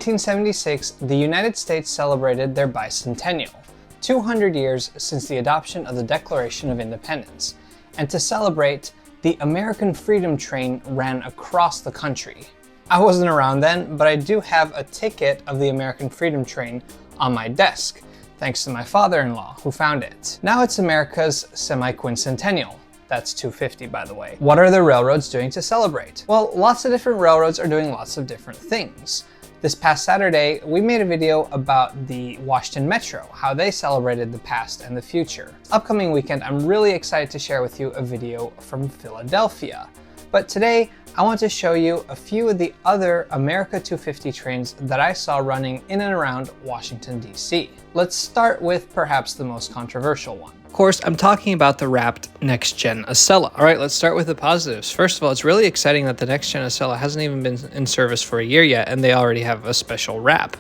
1976, the United States celebrated their bicentennial, 200 years since the adoption of the Declaration of Independence. And to celebrate, the American Freedom Train ran across the country. I wasn't around then, but I do have a ticket of the American Freedom Train on my desk, thanks to my father-in-law who found it. Now it's America's semi-quincentennial. That's 250, by the way. What are the railroads doing to celebrate? Well, lots of different railroads are doing lots of different things. This past Saturday, we made a video about the Washington Metro, how they celebrated the past and the future. Upcoming weekend, I'm really excited to share with you a video from Philadelphia. But today, I want to show you a few of the other America 250 trains that I saw running in and around Washington, D.C. Let's start with perhaps the most controversial one. Of course, I'm talking about the wrapped NextGen Acela. All right, let's start with the positives. First of all, it's really exciting that the NextGen Acela hasn't even been in service for a year yet, and they already have a special wrap.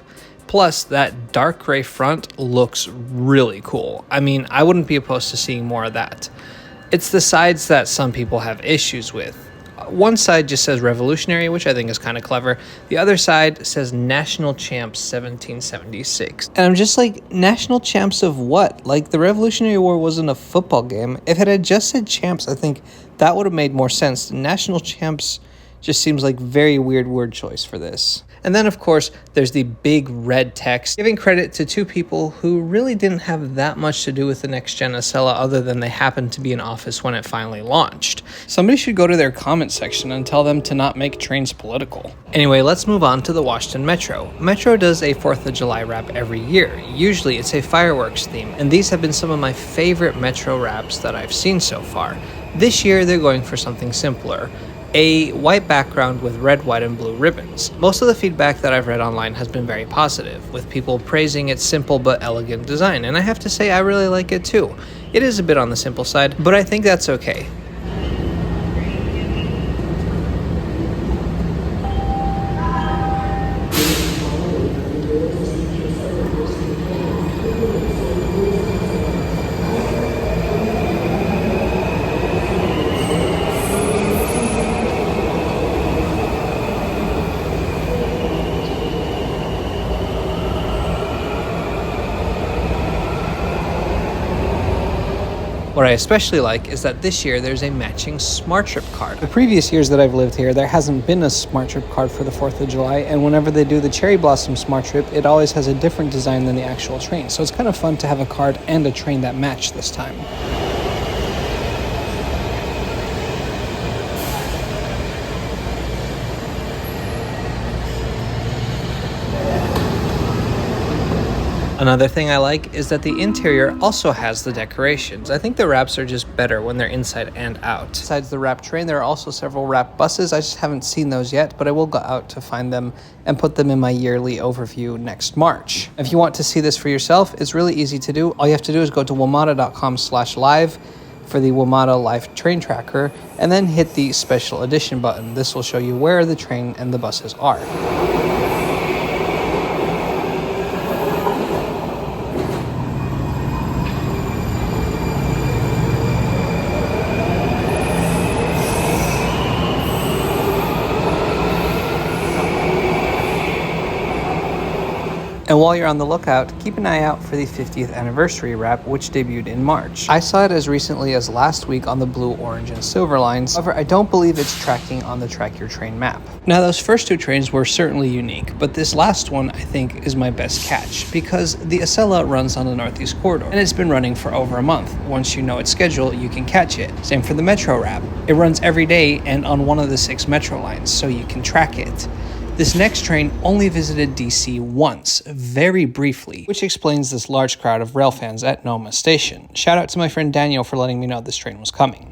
Plus, that dark gray front looks really cool. I mean, I wouldn't be opposed to seeing more of that. It's the sides that some people have issues with. One side just says revolutionary, which I think is kind of clever. The other side says National Champs 1776. And I'm just like, National Champs of what? Like, the Revolutionary War wasn't a football game. If it had just said champs, I think that would have made more sense. National Champs just seems like very weird word choice for this. And then, of course, there's the big red text, giving credit to two people who really didn't have that much to do with the NextGen Acela other than they happened to be in office when it finally launched. Somebody should go to their comment section and tell them to not make trains political. Anyway, let's move on to the Washington Metro. Metro does a 4th of July wrap every year. Usually it's a fireworks theme, and these have been some of my favorite Metro wraps that I've seen so far. This year, they're going for something simpler. A white background with red, white, and blue ribbons. Most of the feedback that I've read online has been very positive, with people praising its simple but elegant design, and I have to say I really like it too. It is a bit on the simple side, but I think that's okay. What I especially like is that this year there's a matching Smart Trip card. The previous years that I've lived here, there hasn't been a Smart Trip card for the 4th of July, and whenever they do the Cherry Blossom Smart Trip, it always has a different design than the actual train. So it's kind of fun to have a card and a train that match this time. Another thing I like is that the interior also has the decorations. I think the wraps are just better when they're inside and out. Besides the wrap train, there are also several wrap buses. I just haven't seen those yet, but I will go out to find them and put them in my yearly overview next March. If you want to see this for yourself, it's really easy to do. All you have to do is go to WMATA.com/live for the WMATA Live Train Tracker, and then hit the Special Edition button. This will show you where the train and the buses are. And while you're on the lookout, keep an eye out for the 50th anniversary wrap, which debuted in March. I saw it as recently as last week on the blue, orange, and silver lines. However, I don't believe it's tracking on the Track Your Train map. Now, those first two trains were certainly unique, but this last one I think is my best catch because the Acela runs on the Northeast Corridor, and it's been running for over a month. Once you know its schedule, you can catch it. Same for the Metro wrap. It runs every day and on one of the 6 Metro lines, so you can track it. This next train only visited DC once, very briefly, which explains this large crowd of rail fans at Noma Station. Shout out to my friend Daniel for letting me know this train was coming.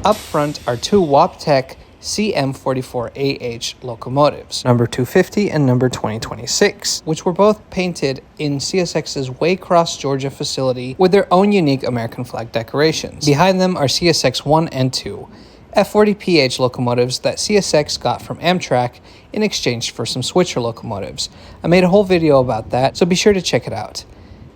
Up front are two Waptec CM44AH locomotives, number 250 and number 2026, which were both painted in CSX's Waycross, Georgia facility with their own unique American flag decorations. Behind them are CSX 1 and 2, F40PH locomotives that CSX got from Amtrak in exchange for some switcher locomotives. I made a whole video about that, so be sure to check it out.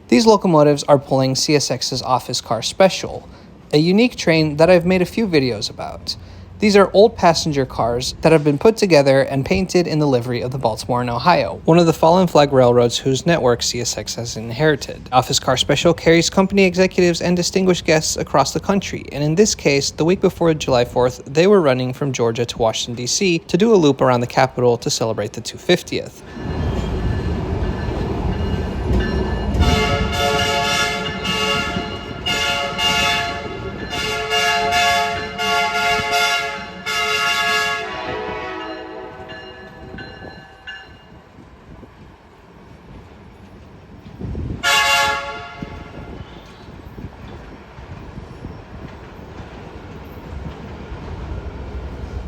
These locomotives are pulling CSX's Office Car Special, a unique train that I've made a few videos about. These are old passenger cars that have been put together and painted in the livery of the Baltimore and Ohio, one of the fallen flag railroads whose network CSX has inherited. Office Car Special carries company executives and distinguished guests across the country, and in this case, the week before July 4th, they were running from Georgia to Washington, D.C. to do a loop around the Capitol to celebrate the 250th.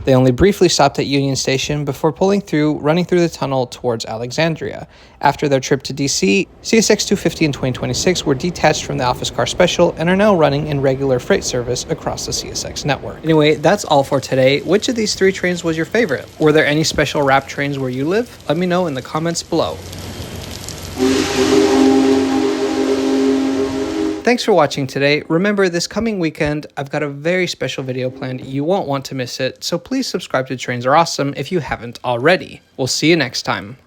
They only briefly stopped at Union Station before running through the tunnel towards Alexandria. After their trip to DC, CSX 250 and 2026 were detached from the Office Car Special and are now running in regular freight service across the CSX network. Anyway, that's all for today. Which of these three trains was your favorite? Were there any special wrap trains where you live? Let me know in the comments below. Thanks for watching today. Remember, this coming weekend, I've got a very special video planned. You won't want to miss it, so please subscribe to Trains Are Awesome if you haven't already. We'll see you next time.